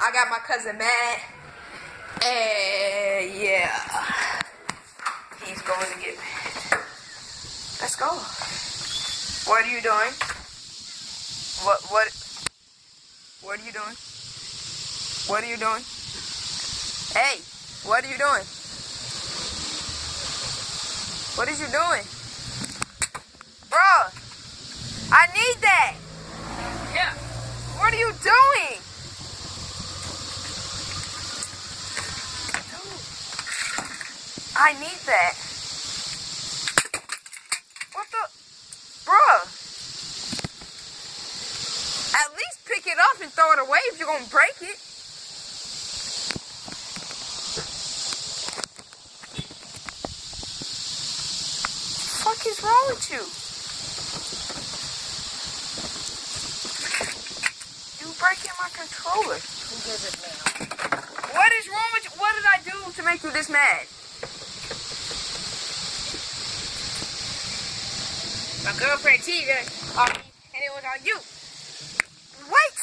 I got my cousin Matt. And yeah. He's going to get mad. Let's go. What are you doing? What are you doing? What are you doing? Hey, what are you doing? What is you doing? Bruh, I need that. Yeah. What are you doing? I need that. What the? Bruh. At least pick it up and throw it away if you're gonna break it. What the fuck is wrong with you? You breaking my controller. Who does it now? What is wrong with you? What did I do to make you this mad? My girlfriend cheated on me, and it was on you. Wait!